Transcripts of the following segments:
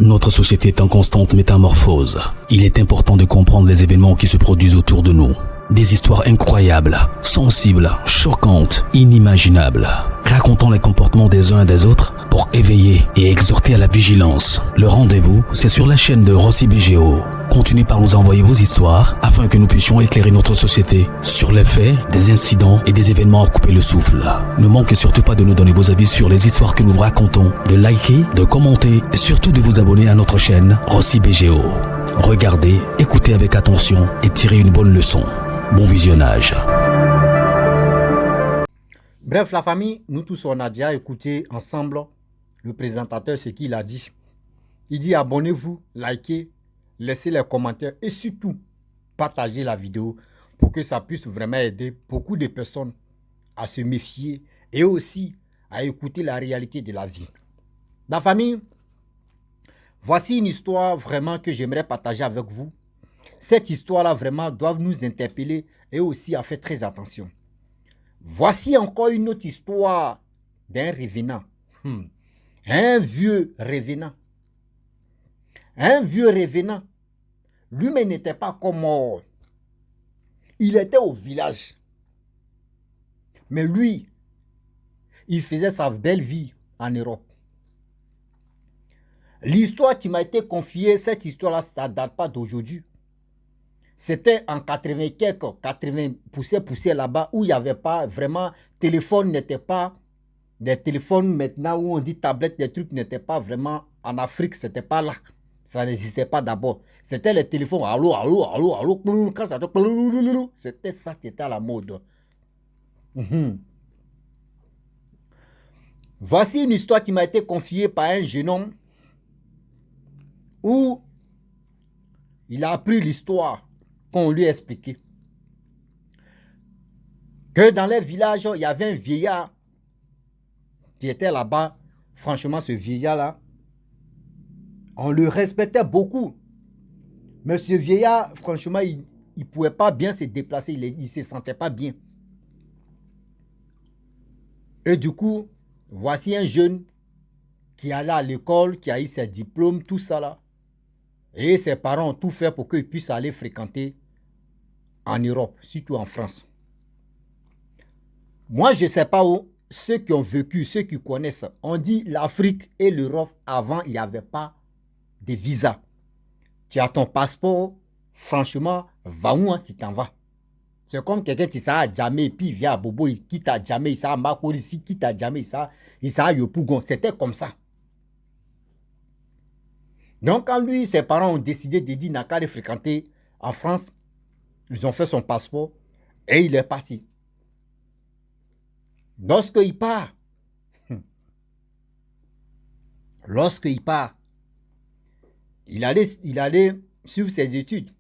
Notre société est en constante métamorphose. Il est important de comprendre les événements qui se produisent autour de nous. Des histoires incroyables, sensibles, choquantes, inimaginables. Racontons les comportements des uns et des autres pour éveiller et exhorter à la vigilance. Le rendez-vous, c'est sur la chaîne de Rossi BGO. Continuez par nous envoyer vos histoires afin que nous puissions éclairer notre société sur les faits, des incidents et des événements à couper le souffle. Ne manquez surtout pas de nous donner vos avis sur les histoires que nous vous racontons, de liker, de commenter et surtout de vous abonner à notre chaîne Rossi BGO. Regardez, écoutez avec attention et tirez une bonne leçon. Bon visionnage. Bref, la famille, nous tous, on a déjà écouté ensemble le présentateur ce qu'il a dit. Il dit abonnez-vous, likez, laissez les commentaires et surtout partagez la vidéo pour que ça puisse vraiment aider beaucoup de personnes à se méfier et aussi à écouter la réalité de la vie. La famille, voici une histoire vraiment que j'aimerais partager avec vous. Cette histoire-là vraiment doit nous interpeller et aussi à faire très attention. Voici encore une autre histoire d'un revenant. Un vieux revenant. Un vieux revenant. Lui-même n'était pas comme mort. Il était au village. Mais lui, il faisait sa belle vie en Europe. L'histoire qui m'a été confiée, cette histoire-là, ça ne date pas d'aujourd'hui. C'était en 80 quelques, 80 poussières là-bas où il n'y avait pas vraiment, téléphone n'était pas, des téléphones maintenant où on dit tablette, des trucs n'étaient pas vraiment en Afrique, c'était pas là. Ça n'existait pas d'abord. C'était les téléphones, allô, allô, allô, allô, quand ça c'était ça qui était à la mode. Voici une histoire qui m'a été confiée par un jeune homme où il a appris l'histoire qu'on lui a expliqué. Que dans les villages, il y avait un vieillard qui était là-bas. Franchement, ce vieillard-là, on le respectait beaucoup. Mais ce vieillard, franchement, il ne pouvait pas bien se déplacer. Il ne se sentait pas bien. Et du coup, voici un jeune qui allait à l'école, qui a eu ses diplômes, tout ça là. Et ses parents ont tout fait pour qu'il puisse aller fréquenter en Europe, surtout en France. Moi, je ne sais pas où, ceux qui ont vécu, ceux qui connaissent, on dit l'Afrique et l'Europe, avant, il n'y avait pas de visa. Tu as ton passeport, franchement, va où tu t'en vas. C'est comme quelqu'un qui s'est jamais, puis il vient à Bobo, il quitte à jamais, il s'est à Makori, il quitte à jamais, il s'est à Yopougon. C'était comme ça. Donc, quand lui, ses parents ont décidé de dire n'a qu'à aller fréquenter en France, ils ont fait son passeport et il est parti. Lorsqu'il part, il allait suivre ses études.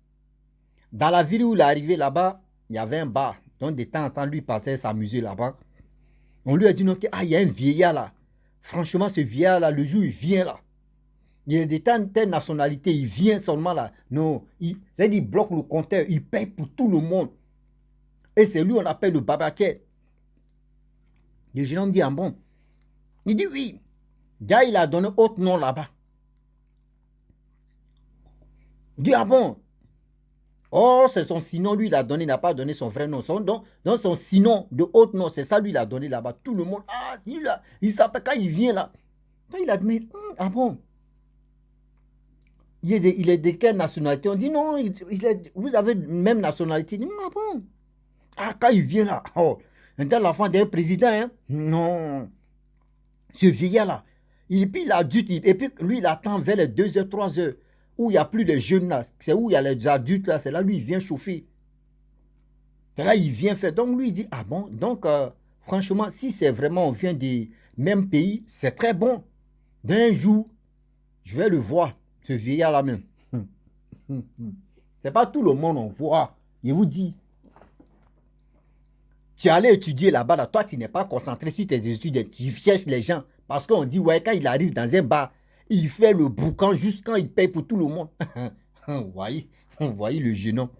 Dans la ville où il est arrivé là-bas, il y avait un bar. Donc, de temps en temps, lui passait s'amuser là-bas. On lui a dit, non, il y a un vieillard là. Franchement, ce vieillard là, le jour où il vient là, il est de telle nationalité, il vient seulement là. Non, c'est-à-dire il bloque le compteur, il paye pour tout le monde. Et c'est lui on appelle le babaquet. Le jeune homme dit, ah bon? Il dit oui. Gars, il a donné autre nom là-bas. Il dit, ah bon? Oh, c'est son sinon, lui, il a donné, il n'a pas donné son vrai nom. Donc son sinon de autre nom, c'est ça, lui, il a donné là-bas. Tout le monde, ah, il s'appelle quand il vient là. Quand il a dit, ah bon? Il est de quelle nationalité? On dit non, vous avez la même nationalité. Il dit, ah bon? Ah, quand il vient là, oh, l'enfant d'un président, hein? Non. Ce vieillard-là. Et puis il a dû, et puis lui, il attend vers les 2h, 3h, où il n'y a plus de jeunes là. C'est où il y a les adultes là. C'est là, lui, il vient chauffer. C'est là, il vient faire. Donc lui, il dit, ah bon? Donc, franchement, si c'est vraiment, on vient des mêmes pays, c'est très bon. D'un jour, je vais le voir. Ce vieillard-là même. C'est pas tout le monde on voit. Je vous dis. Tu es allé étudier là-bas, là, toi tu n'es pas concentré sur tes études, tu cherches les gens. Parce qu'on dit, ouais, quand il arrive dans un bar, il fait le boucan juste quand il paye pour tout le monde. Vous voyez le jeune homme.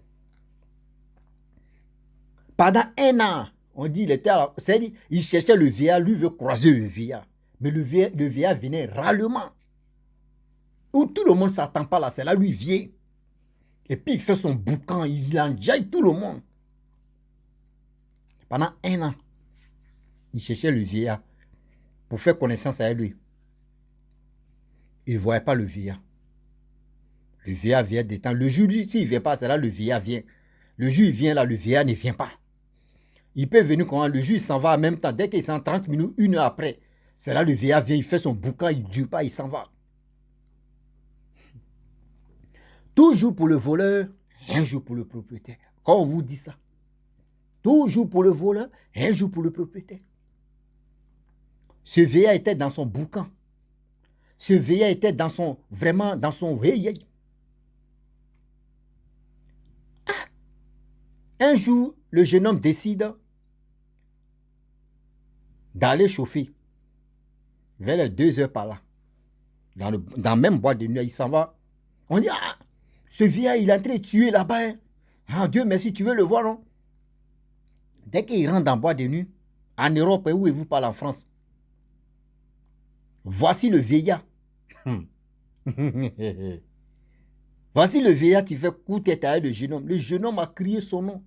Pendant un an, on dit, c'est-à-dire, il cherchait le vieillard, lui veut croiser le vieillard. Mais le vieillard venait rarement. où tout le monde ne s'attend pas là, c'est là, lui, il vient. Et puis, il fait son boucan, il enjaille tout le monde. Pendant 1 an, il cherchait le vieillard pour faire connaissance avec lui. Il ne voyait pas le vieillard. Le vieillard vient détendre. Le jour, s'il ne vient pas, c'est là, le vieillard vient. Le jour, il vient là, le vieillard ne vient pas. Il peut venir quand le jour, il s'en va en même temps. Dès qu'il s'en 30 minutes, 1 heure après, c'est là, le vieillard vient, il fait son boucan, il ne dure pas, il s'en va. Toujours pour le voleur, un jour pour le propriétaire. Quand on vous dit ça, toujours pour le voleur, un jour pour le propriétaire. Ce vieillard était dans son boucan. Ce vieillard était dans son, vraiment dans son veillé. Un jour, le jeune homme décide d'aller chauffer vers les 2 heures par là. Dans le même boîte de nuit, il s'en va. On dit, ah, ce vieillard, il est en train de tuer là-bas. Hein. Ah, Dieu merci, tu veux le voir, non? Dès qu'il rentre dans le boîte de nuit, en Europe, où vous parlez en France, voici le vieillard. Voici le vieillard qui fait coup de tête avec le jeune homme. Le jeune homme a crié son nom.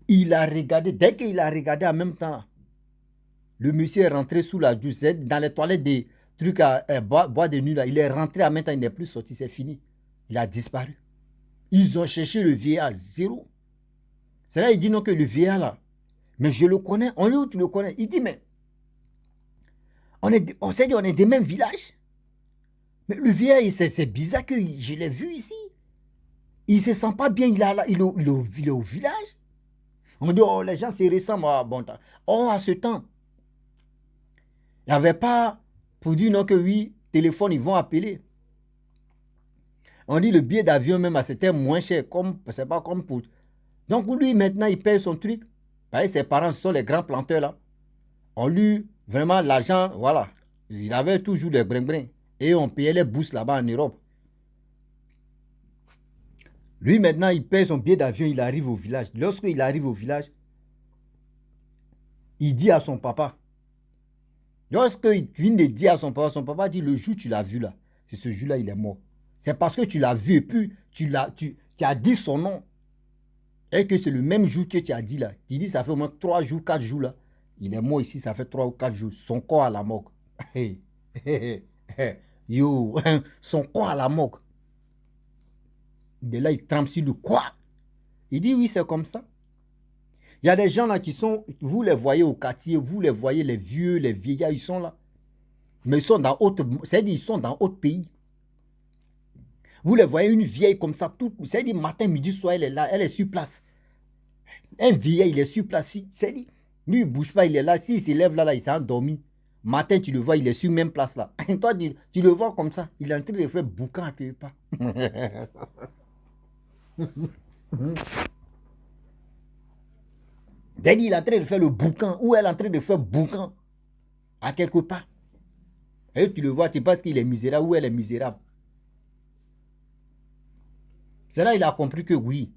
Il a regardé. Dès qu'il a regardé en même temps, le monsieur est rentré sous la douche. Dans les toilettes des trucs à bois de nuit. Là. Il est rentré en même temps. Il n'est plus sorti. C'est fini. Il a disparu. Ils ont cherché le vieillard. Zéro. C'est là il dit non que le vieillard là. Mais je le connais. On dit où tu le connais. Il dit mais on s'est dit on est des mêmes villages. Mais le vieillard, c'est bizarre que je l'ai vu ici. Il ne se sent pas bien, il est au village. On dit, oh, les gens, c'est récent, moi, bon temps. Oh, à ce temps, il n'y avait pas, pour dire non que oui, téléphone, ils vont appeler. On dit, le billet d'avion, même, c'était moins cher, c'est pas comme pour... Donc, lui, maintenant, il paye son truc. Ses parents, ce sont les grands planteurs, là. On lui, vraiment, l'argent, voilà. Il avait toujours des brin-brin. Et on payait les bourses là-bas en Europe. Lui, maintenant, il paye son billet d'avion, il arrive au village. Lorsqu'il arrive au village, il dit à son papa. Lorsqu'il vient de dire à son papa dit, le jour où tu l'as vu là, c'est ce jour-là, il est mort. C'est parce que tu l'as vu et puis tu as dit son nom. Et que c'est le même jour que tu as dit là. Tu dis, ça fait au moins 3 jours, 4 jours là. Il est mort ici, ça fait 3 ou 4 jours. Son corps à la morgue. Yo, son corps à la morgue. De là, il trempe sur le quoi. Il dit, oui, c'est comme ça. Il y a des gens là qui sont, vous les voyez au quartier, vous les voyez, les vieux, les vieillards, ils sont là. Mais ils sont dans autre, c'est-à-dire ils sont dans autre pays. Vous les voyez, une vieille comme ça, c'est-à-dire matin, midi, soir, elle est là, elle est sur place. Un vieillard, il est sur place. C'est-à-dire, lui, il ne bouge pas, il est là. S'il se lève là, il s'est endormi. Matin, tu le vois, il est sur même place là. Et toi, tu le vois comme ça. Il est en train de faire boucan à quelque part. Dès qu'il est en train de faire le boucan, ou elle est en train de faire boucan à quelque part. Et tu le vois, tu penses qu'il est misérable ou elle est misérable. C'est là qu'il a compris que oui,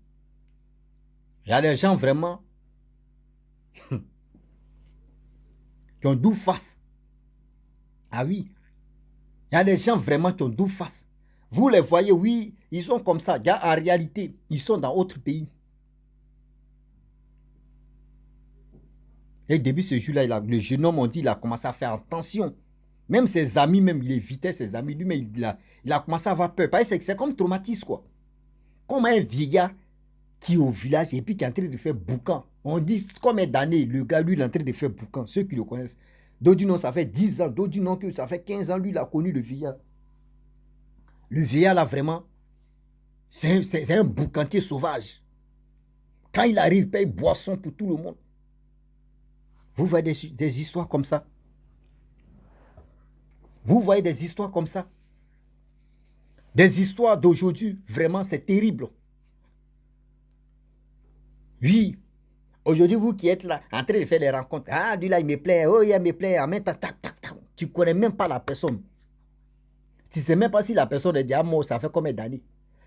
il y a des gens vraiment qui ont d'où face. Ah oui, il y a des gens vraiment qui ont d'où face. Vous les voyez, oui, ils sont comme ça. En réalité, ils sont dans autre pays. Et depuis ce jour-là, le jeune homme, on dit, il a commencé à faire attention. Même ses amis, même, il évitait ses amis. Lui, mais il a commencé à avoir peur. C'est comme traumatisme, quoi. Comme un vieillard qui est au village et puis qui est en train de faire boucan. On dit combien d'années le gars, lui, il est en train de faire boucan. Ceux qui le connaissent. D'autres disent non, ça fait 10 ans. D'autres disent non, que ça fait 15 ans. Lui, il a connu le vieillard. Le vieillard, là, vraiment, c'est un boucantier sauvage. Quand il arrive, il paye boisson pour tout le monde. Vous voyez des histoires comme ça. Vous voyez des histoires comme ça. Des histoires d'aujourd'hui, vraiment, c'est terrible. Oui. Aujourd'hui, vous qui êtes là, en train de faire des rencontres. Ah, lui là, il me plaît. Oh, il me plaît. En même temps, tac, tac, tac. Tu ne connais même pas la personne. Tu ne sais même pas si la personne est déjà morte, ça fait combien d'années.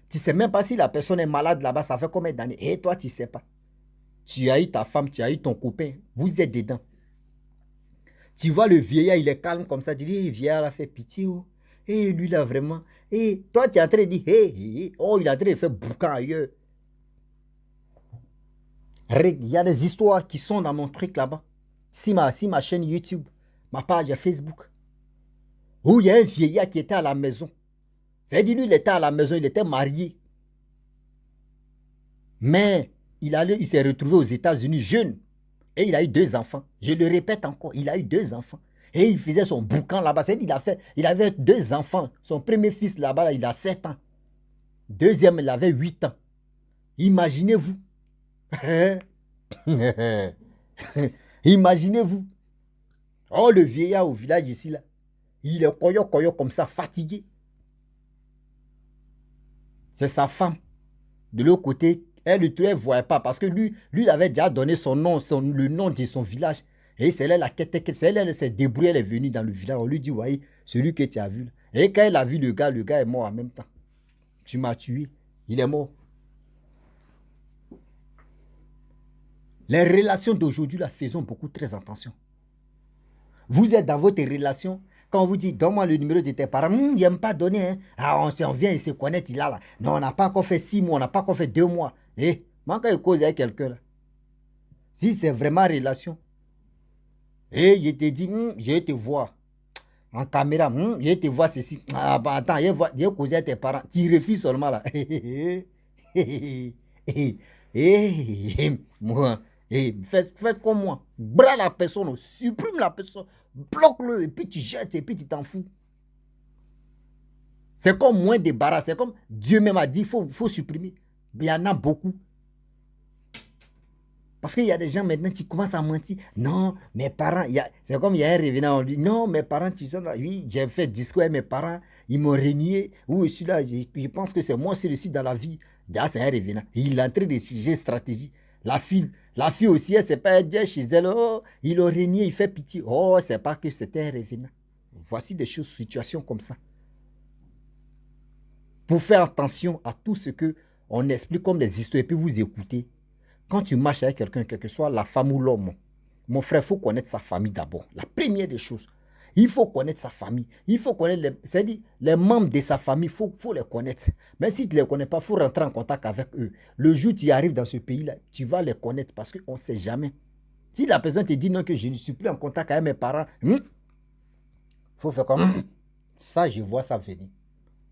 Tu ne sais même pas si la personne est malade là-bas, ça fait combien d'années. Et toi, tu ne sais pas. Tu as eu ta femme, tu as eu ton copain. Vous êtes dedans. Tu vois le vieillard, il est calme comme ça. Tu dis, le vieillard a fait pitié. Oh. Et lui là vraiment. Et toi tu es en train de dire, hey, oh il est en train de faire boucan ailleurs. Il y a des histoires qui sont dans mon truc là-bas. Si ma chaîne YouTube, ma page Facebook, où il y a un vieillard qui était à la maison. C'est-à-dire lui il était à la maison, il était marié. Mais il s'est retrouvé aux États-Unis jeune. Et il a eu 2 enfants. Je le répète encore, il a eu 2 enfants. Et il faisait son boucan là-bas. C'est-à-dire il avait 2 enfants. Son premier fils là-bas, là, il a 7 ans. Deuxième, il avait 8 ans. Imaginez-vous. Imaginez-vous. Oh, le vieillard au village ici, là. Il est koyo comme ça, fatigué. C'est sa femme. De l'autre côté, elle ne voyait pas parce que lui, il avait déjà donné son nom, le nom de son village. Et c'est elle c'est elle s'est débrouillée, elle est venue dans le village. On lui dit, voyez, celui que tu as vu. Et quand elle a vu le gars est mort en même temps. Tu m'as tué. Il est mort. Les relations d'aujourd'hui, là, faisons beaucoup très attention. Vous êtes dans votre relation, quand on vous dit, donne-moi le numéro de tes parents, il n'aime pas donner. Hein? Ah, on vient, il se connaît, il a là. Non, on n'a pas encore fait 6 mois, on n'a pas encore fait 2 mois. Eh, manque de cause avec quelqu'un là. Si c'est vraiment relation, et je te dis, je vais te voir en caméra, je vais te voir ceci. Ah, bah attends, je vais causer avec tes parents. Tu refuses seulement là. Moi, fais comme moi. Bras la personne, supprime la personne, bloque-le et puis tu jettes et puis tu t'en fous. C'est comme moins débarras, c'est comme Dieu même a dit, il faut supprimer. Mais il y en a beaucoup. Parce qu'il y a des gens maintenant qui commencent à mentir. Non, mes parents, c'est comme il y a un revenant, on dit, non, mes parents, tu sais, là, oui, j'ai fait discours avec mes parents, ils m'ont régné. Oui, je suis là, je pense que c'est moi celui-ci dans la vie. Là, c'est un revenant. Il est en train de sujet stratégie. La fille aussi, elle ne sait pas dire chez elle, oh, ils l'ont régné, il fait pitié. Oh, c'est pas que c'était un revenant. Voici des choses, situations comme ça. Pour faire attention à tout ce qu'on explique comme des histoires et puis vous écoutez. Quand tu marches avec quelqu'un, quelle que soit la femme ou l'homme, mon frère, il faut connaître sa famille d'abord. La première des choses. Il faut connaître sa famille. Il faut connaître les membres de sa famille. Il faut les connaître. Mais si tu ne les connais pas, il faut rentrer en contact avec eux. Le jour où tu arrives dans ce pays-là, tu vas les connaître parce qu'on ne sait jamais. Si la personne te dit non, que je ne suis plus en contact avec mes parents, il faut faire comme ça, je vois ça venir.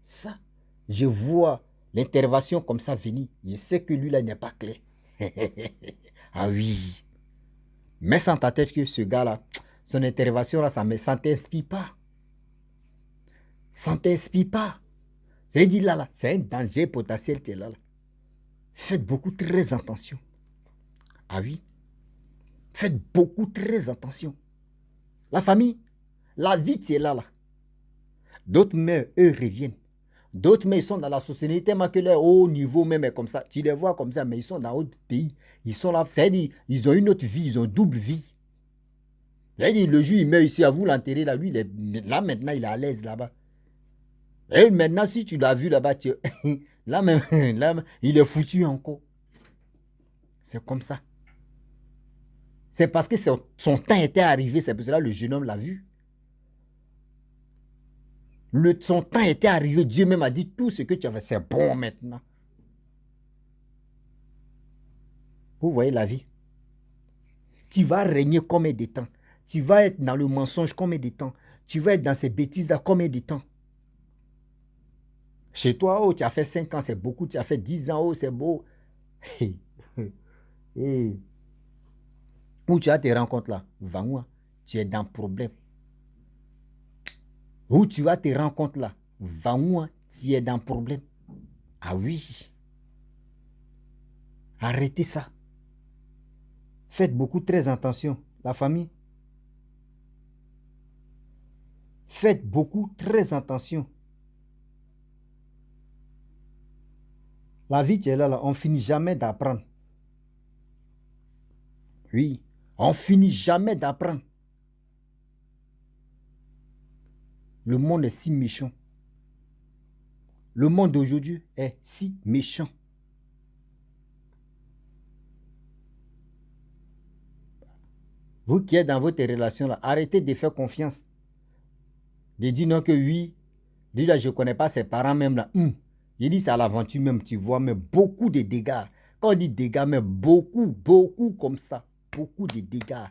Ça, je vois l'intervention comme ça venir. Je sais que lui-là n'est pas clair. Ah oui. Mais sans ta tête que ce gars-là, son intervention là, ça ne t'inspire pas. Ça ne t'inspire pas. C'est dit là, c'est un danger potentiel qui est là. Faites beaucoup très attention. Ah oui. Faites beaucoup très attention. La famille, la vie, c'est là. D'autres mères, eux, reviennent. D'autres, mais ils sont dans la société, tellement que leur haut niveau même est comme ça. Tu les vois comme ça, mais ils sont dans d'autres pays. Ils sont là, c'est-à-dire, ils ont une autre vie, ils ont une double vie. C'est-à-dire, le jour il meurt ici, à vous l'enterrer là, lui, là maintenant, il est à l'aise là-bas. Et maintenant, si tu l'as vu là-bas, là même, il est foutu encore. C'est comme ça. C'est parce que son temps était arrivé, c'est pour cela que le jeune homme l'a vu. Son temps était arrivé, Dieu même a dit tout ce que tu as fait, c'est bon maintenant. Vous voyez la vie. Tu vas régner combien de temps? Tu vas être dans le mensonge combien de temps? Tu vas être dans ces bêtises-là combien de temps? Chez toi, oh, tu as fait 5 ans, c'est beaucoup. Tu as fait 10 ans, oh, c'est beau. Où tu as tes rencontres là? Va-moi, tu es dans le problème. Où tu as tes rencontres là? Va-moi, tu es dans le problème. Ah oui. Arrêtez ça. Faites beaucoup très attention, la famille. Faites beaucoup très attention. La vie, tu es là, on ne finit jamais d'apprendre. Oui, on ne finit jamais d'apprendre. Le monde est si méchant. Le monde d'aujourd'hui est si méchant. Vous qui êtes dans votre relation là, arrêtez de faire confiance. De dire non que oui, Dis là, je ne connais pas ses parents même là. Il dit c'est à l'aventure même, tu vois, mais beaucoup de dégâts. Quand on dit dégâts, mais beaucoup comme ça. Beaucoup de dégâts.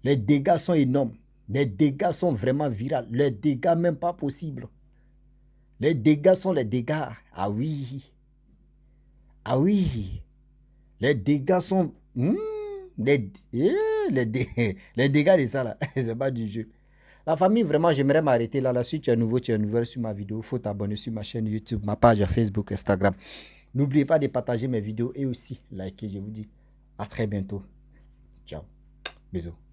Les dégâts sont énormes. Les dégâts sont vraiment viraux. Les dégâts même pas possibles. Les dégâts sont les dégâts. Ah oui. Ah oui. Les dégâts sont... les dégâts de ça là. C'est pas du jeu. La famille, vraiment, j'aimerais m'arrêter là. Si tu es nouveau, tu es nouvelle sur ma vidéo, il faut t'abonner sur ma chaîne YouTube, ma page Facebook, Instagram. N'oubliez pas de partager mes vidéos et aussi liker. Je vous dis à très bientôt. Ciao. Bisous.